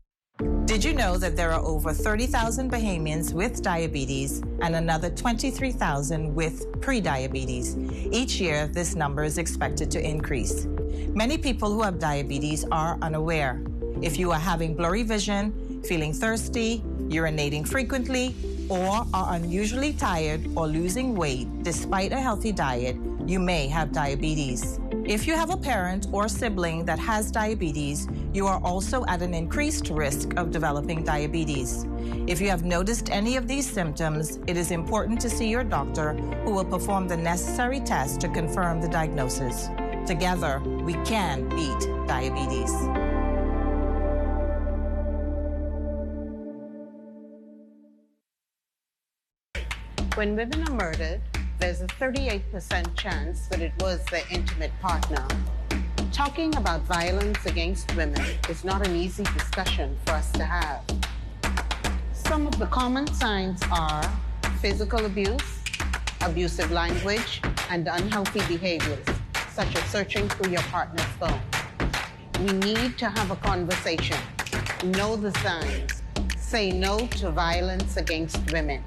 Did you know that there are over 30,000 Bahamians with diabetes and another 23,000 with pre-diabetes? Each year, this number is expected to increase. Many people who have diabetes are unaware. If you are having blurry vision, feeling thirsty, urinating frequently, or are unusually tired or losing weight despite a healthy diet, you may have diabetes. If you have a parent or sibling that has diabetes, you are also at an increased risk of developing diabetes. If you have noticed any of these symptoms, it is important to see your doctor, who will perform the necessary tests to confirm the diagnosis. Together, we can beat diabetes. When women are murdered, there's a 38% chance that it was their intimate partner. Talking about violence against women is not an easy discussion for us to have. Some of the common signs are physical abuse, abusive language, and unhealthy behaviors, such as searching through your partner's phone. We need to have a conversation. Know the signs. Say no to violence against women.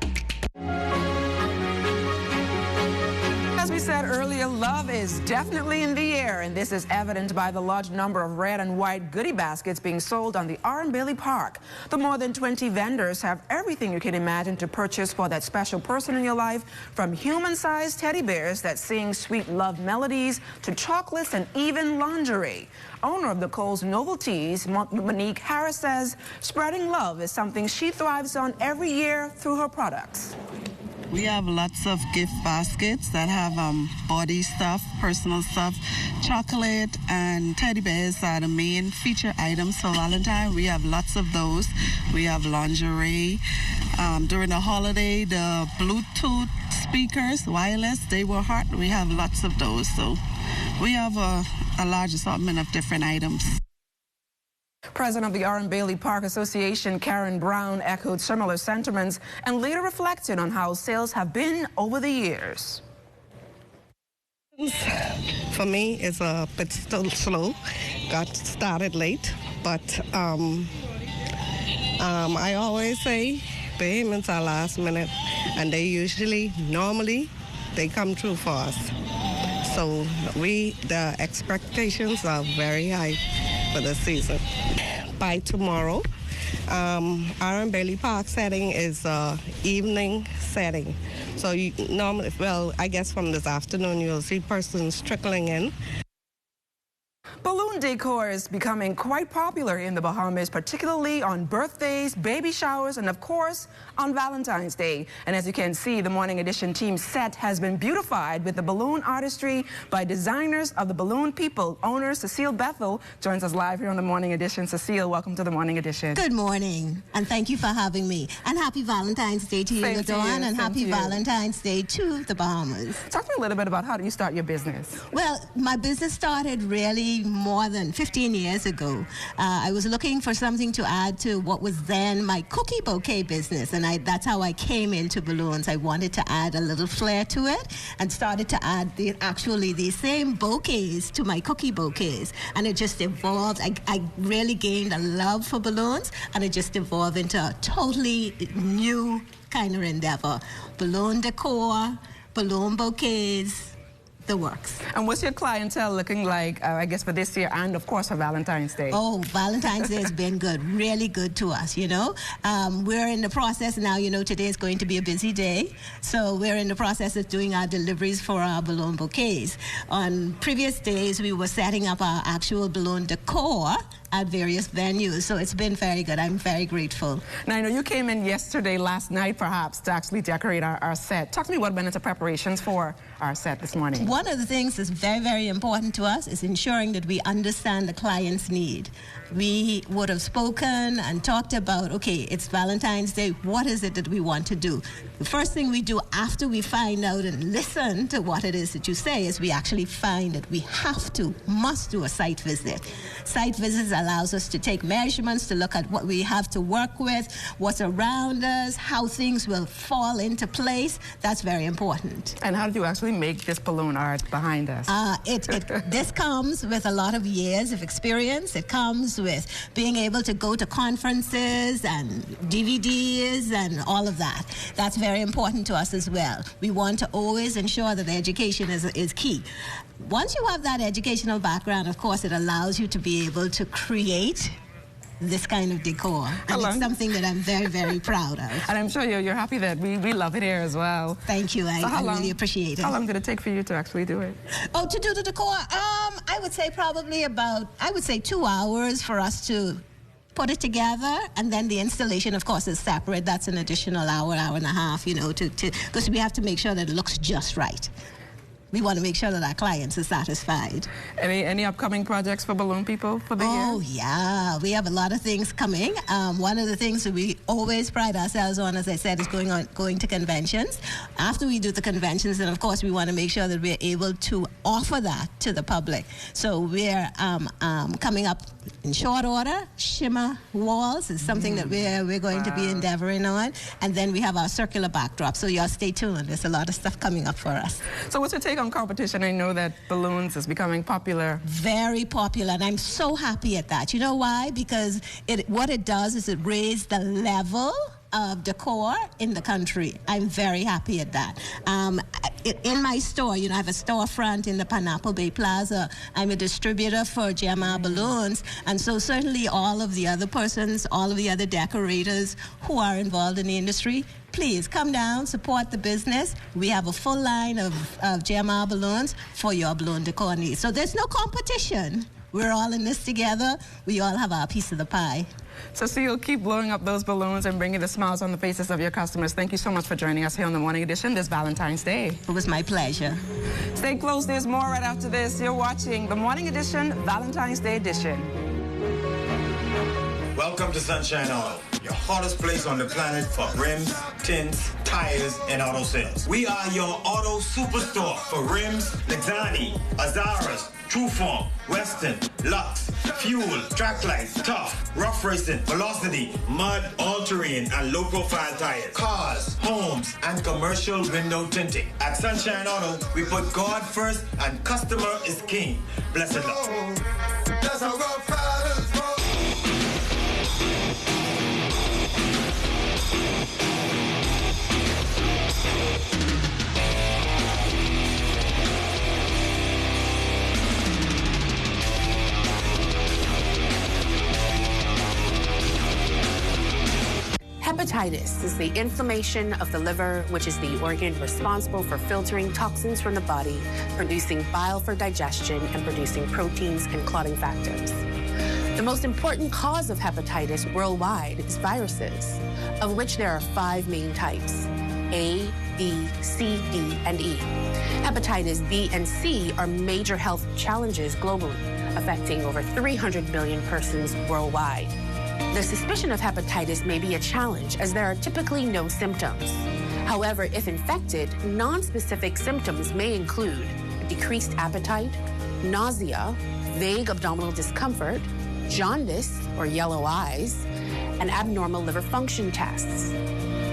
As we said earlier, love is definitely in the air, and this is evident by the large number of red and white goodie baskets being sold on the R. Bailey Park. The more than 20 vendors have everything you can imagine to purchase for that special person in your life, from human-sized teddy bears that sing sweet love melodies to chocolates and even lingerie. Owner of the Kohl's Novelties, Monique Harris, says spreading love is something she thrives on every year through her products. We have lots of gift baskets that have body stuff, personal stuff. Chocolate and teddy bears are the main feature items for Valentine. We have lots of those. We have lingerie. During the holiday, the Bluetooth speakers, wireless, they were hot. We have lots of those. So we have a large assortment of different items. President of the R. Bailey Park Association, Karen Brown, echoed similar sentiments and later reflected on how sales have been over the years. For me, it's a bit still slow. Got started late, but I always say payments are last minute, and they normally, they come true for us. So the expectations are very high for the season. By tomorrow, R. Bailey Park setting is evening setting. So you normally, I guess from this afternoon, you'll see persons trickling in. Balloon Balloon decor is becoming quite popular in the Bahamas, particularly on birthdays, baby showers, and of course, on Valentine's Day. And as you can see, the Morning Edition team set has been beautified with the balloon artistry by designers of the Balloon People. Owner Cecile Bethel joins us live here on the Morning Edition. Cecile, welcome to the Morning Edition. Good morning, and thank you for having me. And happy Valentine's Day to you, LaDawn, and happy Valentine's Day to the Bahamas. Talk to me a little bit about how did you start your business? Well, my business started really more than 15 years ago. I was looking for something to add to what was then my cookie bouquet business, and that's how I came into balloons. I wanted to add a little flair to it and started to add these same bouquets to my cookie bouquets, and it just evolved. I really gained a love for balloons, and it just evolved into a totally new kind of endeavor. Balloon decor, balloon bouquets, the works. And what's your clientele looking like, I guess, for this year and, of course, for Valentine's Day? Oh, Valentine's Day has been good, really good to us, you know. We're in the process now, you know, today is going to be a busy day. So we're in the process of doing our deliveries for our balloon bouquets. On previous days, we were setting up our actual balloon decor at various venues. So it's been very good. I'm very grateful. Now, I know you came in last night, perhaps, to actually decorate our set. Talk to me what went into preparations for our set this morning. One of the things that's very, very important to us is ensuring that we understand the client's need. We would have spoken and talked about, okay, it's Valentine's Day. What is it that we want to do? The first thing we do after we find out and listen to what it is that you say is we actually find that we must do a site visit. Site visits allows us to take measurements, to look at what we have to work with, what's around us, how things will fall into place. That's very important. And how did you actually make this balloon art behind us? This comes with a lot of years of experience. It comes with being able to go to conferences and DVDs and all of that. That's very important to us as well. We want to always ensure that the education is key. Once you have that educational background, of course, it allows you to be able to create this kind of decor. And it's something that I'm very, very proud of. And I'm sure you're happy that we love it here as well. Thank you. I really appreciate it. How long did it take for you to actually do it? Oh, to do the decor? I would say probably 2 hours for us to put it together, and then the installation, of course, is separate. That's an additional hour and a half, you know, because we have to make sure that it looks just right. We want to make sure that our clients are satisfied. Any upcoming projects for Balloon People for the year? Oh, yeah. We have a lot of things coming. One of the things that we always pride ourselves on, as I said, is going to conventions. After we do the conventions, then, of course, we want to make sure that we're able to offer that to the public. So we're coming up in short order. Shimmer walls is something that we're going to be endeavoring on. And then we have our circular backdrop. So y'all stay tuned. There's a lot of stuff coming up for us. So what's your take on competition? I know that balloons is becoming popular. Very popular, and I'm so happy at that. You know why? Because what it does is it raises the level of decor in the country. I'm very happy at that. In my store, you know, I have a storefront in the Pineapple Bay Plaza. I'm a distributor for GMR Balloons, and so certainly all of the other persons, all of the other decorators who are involved in the industry, please come down, support the business. We have a full line of GMR balloons for your balloon decor needs. So there's no competition. We're all in this together. We all have our piece of the pie. Cecile, keep blowing up those balloons and bringing the smiles on the faces of your customers. Thank you so much for joining us here on the Morning Edition this Valentine's Day. It was my pleasure. Stay close. There's more right after this. You're watching the Morning Edition Valentine's Day edition. Welcome to Sunshine Auto, your hottest place on the planet for rims, tints, tires, and auto sales. We are your auto superstore for rims, Lexani, Azaras, Trueform, Western, Lux, Fuel, Track Lights, Tough, Rough Racing, Velocity, Mud, All-Terrain, and low-profile tires. Cars, homes, and commercial window tinting. At Sunshine Auto, we put God first and customer is king. Blessed luck. That's how rough riders roll. Hepatitis is the inflammation of the liver, which is the organ responsible for filtering toxins from the body, producing bile for digestion, and producing proteins and clotting factors. The most important cause of hepatitis worldwide is viruses, of which there are 5 main types: A, B, C, D, and E. Hepatitis B and C are major health challenges globally, affecting over 300 million persons worldwide. The suspicion of hepatitis may be a challenge, as there are typically no symptoms. However, if infected, non-specific symptoms may include decreased appetite, nausea, vague abdominal discomfort, jaundice or yellow eyes, and abnormal liver function tests.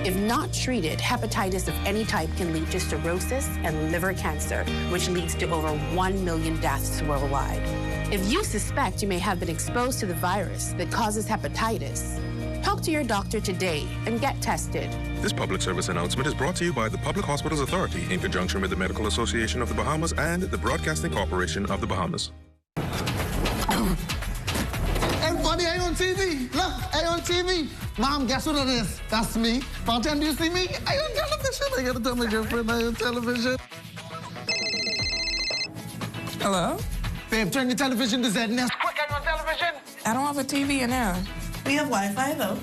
If not treated, hepatitis of any type can lead to cirrhosis and liver cancer, which leads to over 1 million deaths worldwide. If you suspect you may have been exposed to the virus that causes hepatitis, talk to your doctor today and get tested. This public service announcement is brought to you by the Public Hospitals Authority in conjunction with the Medical Association of the Bahamas and the Broadcasting Corporation of the Bahamas. Everybody, I on TV. Look, I on TV. Mom, guess what it is? That's me. Valentine, do you see me? I on television. I gotta tell my girlfriend I on television. Hello? Babe, turn your television to ZNS. Quick, I'm on television. I don't have a TV in there. We have Wi-Fi, though.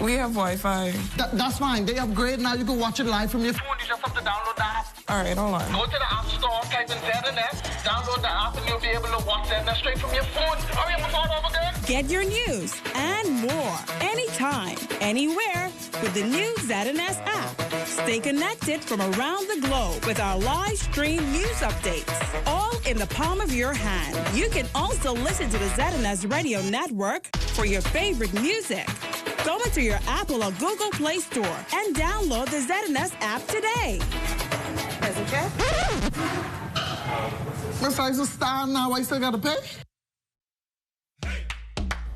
We have Wi-Fi. That's fine. They upgrade now. You can watch it live from your phone. You just have to download the app. All right, hold on. Go to the App Store, type in ZNS, download the app, and you'll be able to watch ZNS straight from your phone. Hurry up and start over, girl. Get your news and more anytime, anywhere with the new ZNS app. Stay connected from around the globe with our live stream news updates, all in the palm of your hand. You can also listen to the ZNS Radio Network for your favorite music. Go into your Apple or Google Play Store and download the ZNS app today. Present check. Miss, I just stand now. I still gotta pay.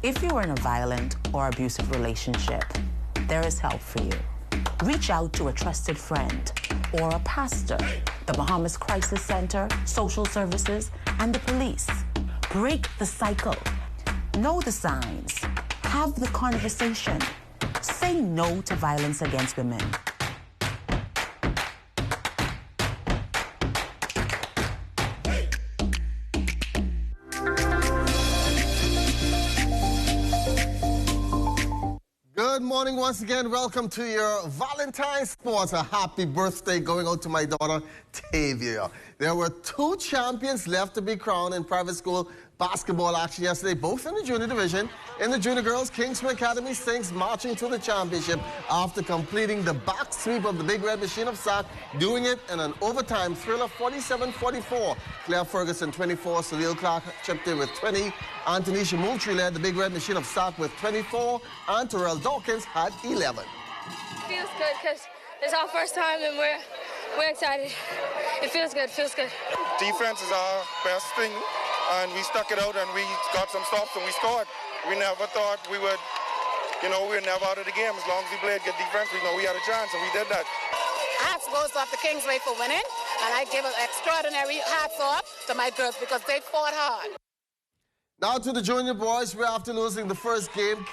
If you're in a violent or abusive relationship, there is help for you. Reach out to a trusted friend or a pastor, the Bahamas Crisis Center, social services, and the police. Break the cycle. Know the signs. Have the conversation. Say no to violence against women. Good morning once again. Welcome to your Valentine Sports. A happy birthday going out to my daughter, Tavia. There were 2 champions left to be crowned in private school basketball action yesterday, both in the junior division. In the junior girls, Kingston Academy Saints marching to the championship after completing the back sweep of the Big Red Machine of Sac, doing it in an overtime thriller 47-44. Claire Ferguson 24, Salil Clark chipped in with 20. Antonisha Moultrie led the Big Red Machine of Sac with 24, and Terrell Dawkins had 11. Feels good because it's our first time and we're excited. It feels good, Defense is our best thing, and we stuck it out and we got some stops and we scored. We never thought we would, we were never out of the game. As long as we played good defense, we know we had a chance, and we did that. Hats goes off to Kingsway for winning, and I give an extraordinary hats off to my girls because they fought hard. Now to the junior boys, where after losing the first game,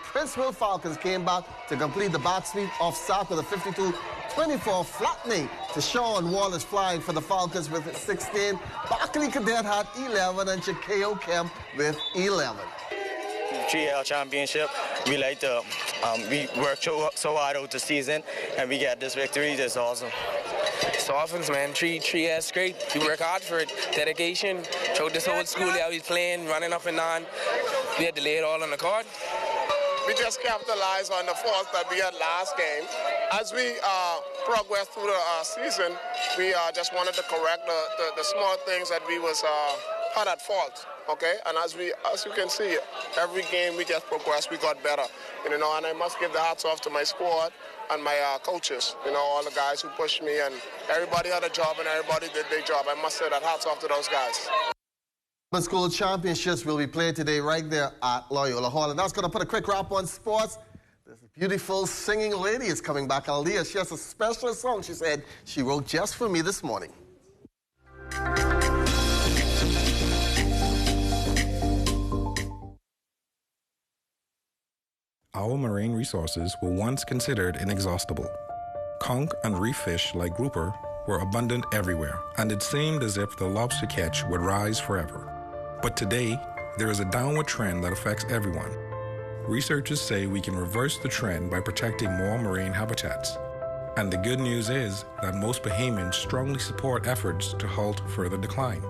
Prince Will Falcons came back to complete the back sweep of Sac with a 52-24 flattening to Sean Wallace flying for the Falcons with 16. Barkley Cadet had 11 and Chakeo Kemp with 11. 3L championship. We like to, we worked so hard out the season and we get this victory. That's awesome. It's offense, man. 3L straight. We work hard for it. Dedication. Throughout this whole school year, we playing, running up and down. We had to lay it all on the court. We just capitalized on the faults that we had last game. As we progress through the season, we just wanted to correct the small things that we was had at fault. Okay, and as you can see, every game we just progressed, we got better. And I must give the hats off to my squad and my coaches. All the guys who pushed me, and everybody had a job and everybody did their job. I must say that hats off to those guys. The school championships will be played today right there at Loyola Hall. And that's going to put a quick wrap on sports. This beautiful singing lady is coming back, Aldia. She has a special song, she said, she wrote just for me this morning. our marine resources were once considered inexhaustible. Conch and reef fish like grouper were abundant everywhere, and it seemed as if the lobster catch would rise forever. But today, there is a downward trend that affects everyone. Researchers say we can reverse the trend by protecting more marine habitats. And the good news is that most Bahamians strongly support efforts to halt further decline.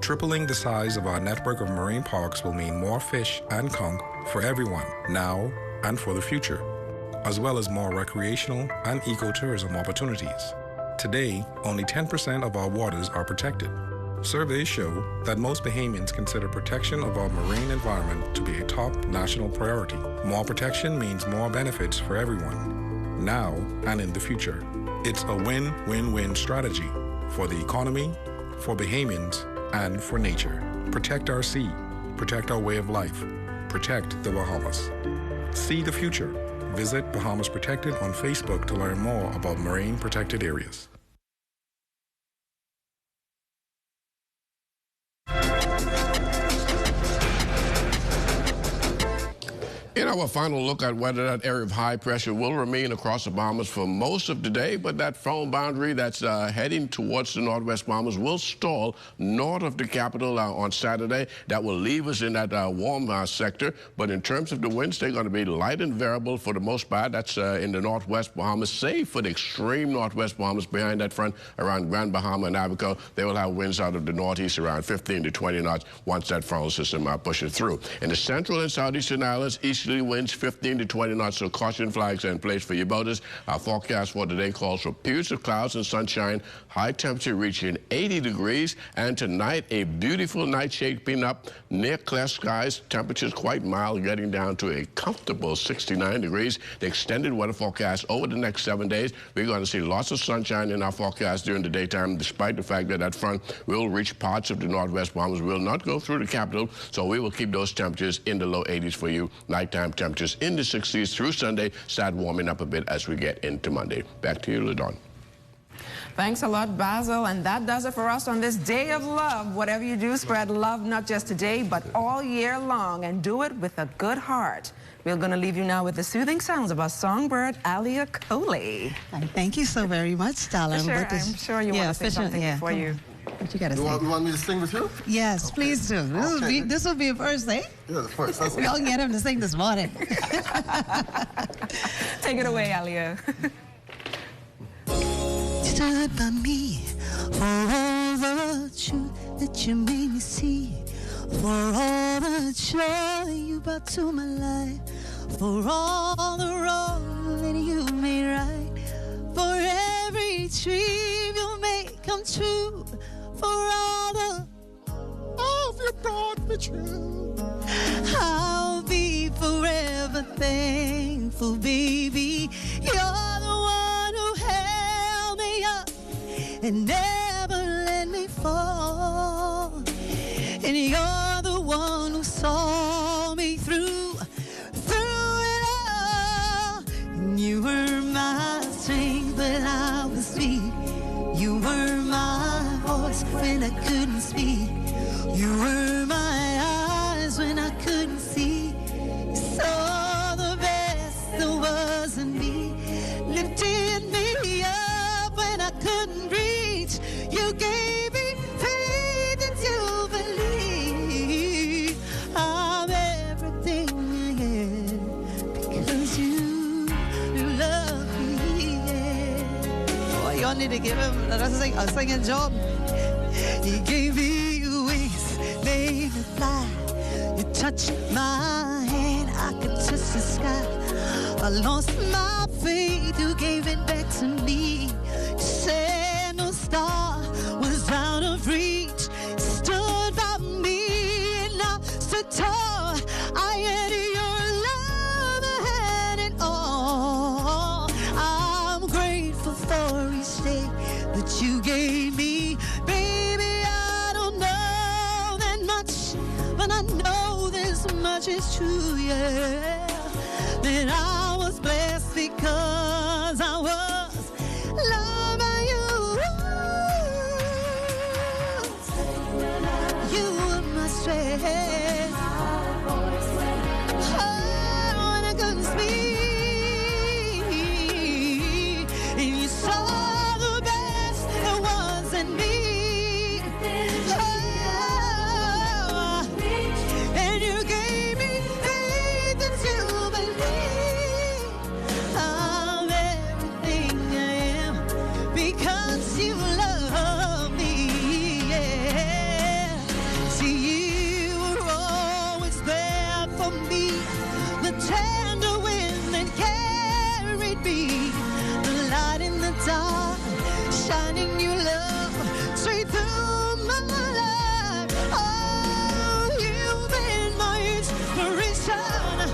Tripling the size of our network of marine parks will mean more fish and conch for everyone now and for the future, as well as more recreational and ecotourism opportunities. Today, only 10% of our waters are protected. Surveys show that most Bahamians consider protection of our marine environment to be a top national priority. More protection means more benefits for everyone, now and in the future. It's a win-win-win strategy for the economy, for Bahamians, and for nature. Protect our sea, protect our way of life, protect the Bahamas. See the future. Visit Bahamas Protected on Facebook to learn more about marine protected areas. In our final look at whether that area of high pressure will remain across the Bahamas for most of the day, but that front boundary that's heading towards the northwest Bahamas will stall north of the capital on Saturday. That will leave us in that warm sector. But in terms of the winds, they're going to be light and variable for the most part. That's in the northwest Bahamas, save for the extreme northwest Bahamas behind that front around Grand Bahama and Abaco. They will have winds out of the northeast around 15 to 20 knots once that frontal system pushes through. In the central and southeastern islands, easterly winds 15 to 20 knots, so caution flags are in place for your boaters. Our forecast for today calls for periods of clouds and sunshine, high temperature reaching 80 degrees, and tonight a beautiful night shaping up near clear skies. Temperatures quite mild, getting down to a comfortable 69 degrees. The extended weather forecast over the next 7 days, we're going to see lots of sunshine in our forecast during the daytime, despite the fact that that front will reach parts of the northwest Bahamas, will not go through the capital, so we will keep those temperatures in the low 80s for you. Nighttime temperatures in the 60s through Sunday, start warming up a bit as we get into Monday. Back to you, LaDawn. Thanks a lot, Basil. And that does it for us on this day of love. Whatever you do, spread love not just today, but all year long, and do it with a good heart. We're going to leave you now with the soothing sounds of our songbird, Alia Coley. Thank you so very much, Stalin. Sure, I'm sure you want to say something before you... What you gotta say? You want me to sing with you? Yes, okay. Please do. This will be a first, eh? Yeah, the first. That's we all get him to sing this morning. Take it away, Alia. Stood by me for all the truth that you made me see, for all the joy you brought to my life, for all the wrong that you made right, for every dream you made come true, for all the love you brought me true. I'll be forever thankful, baby. You're the one who held me up and never let me fall. And you're the one who saw me through it all. And you were my strength when I was weak. You were my voice when I couldn't speak. You were my eyes when I couldn't see. You saw the best there was in me, lifted me up when I couldn't reach. You gave me faith and you believe I'm everything I am because you love me. Yeah. Boy, y'all need to give him a singing job. He gave me wings, made me fly. You touched my hand, I could touch the sky. I lost my faith, you gave it back to me. You said no star was out of reach. Stood by me and I stood tall. I had your love, I had it all. I'm grateful for each day that you gave me. Baby, I don't know that much, but I know this much is true, yeah. That I was blessed because I was loved by you. You were my strength. Oh, when I couldn't speak. saw the best that was in me. And you gave me faith to believe I'm everything I am because you love me. Yeah. See, you were always there for me, the tender wind that carried me, the light in the dark, shining your love straight through my life. Oh, you've been my inspiration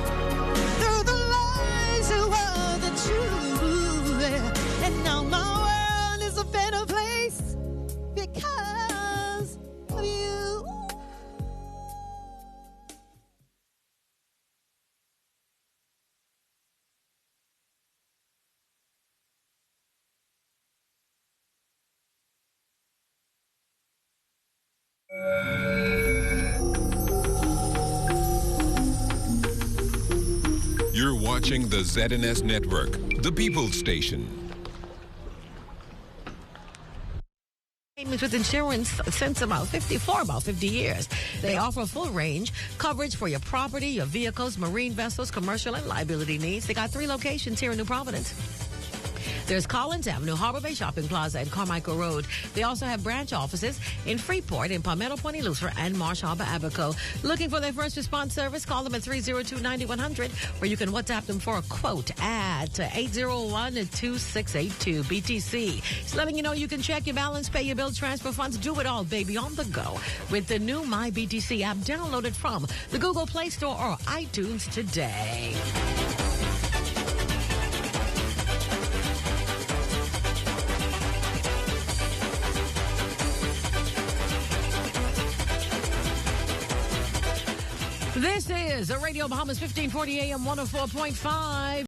through the lies that were the truth. And now my world is a better place because of you. You're watching the ZNS Network, the People's Station. With insurance since about 50 years. They offer a full range coverage for your property, your vehicles, marine vessels, commercial and liability needs. They got 3 locations here in New Providence. There's Collins Avenue, Harbor Bay Shopping Plaza, and Carmichael Road. They also have branch offices in Freeport, in Palmetto Point, Lucifer, and Marsh Harbor, Abaco. Looking for their first response service? Call them at 302-9100, or you can WhatsApp them for a quote at 801-2682 BTC. It's letting you know you can check your balance, pay your bills, transfer funds, do it all, baby, on the go with the new My BTC app. Download it from the Google Play Store or iTunes today. This is a Radio Bahamas 1540 AM 104.5.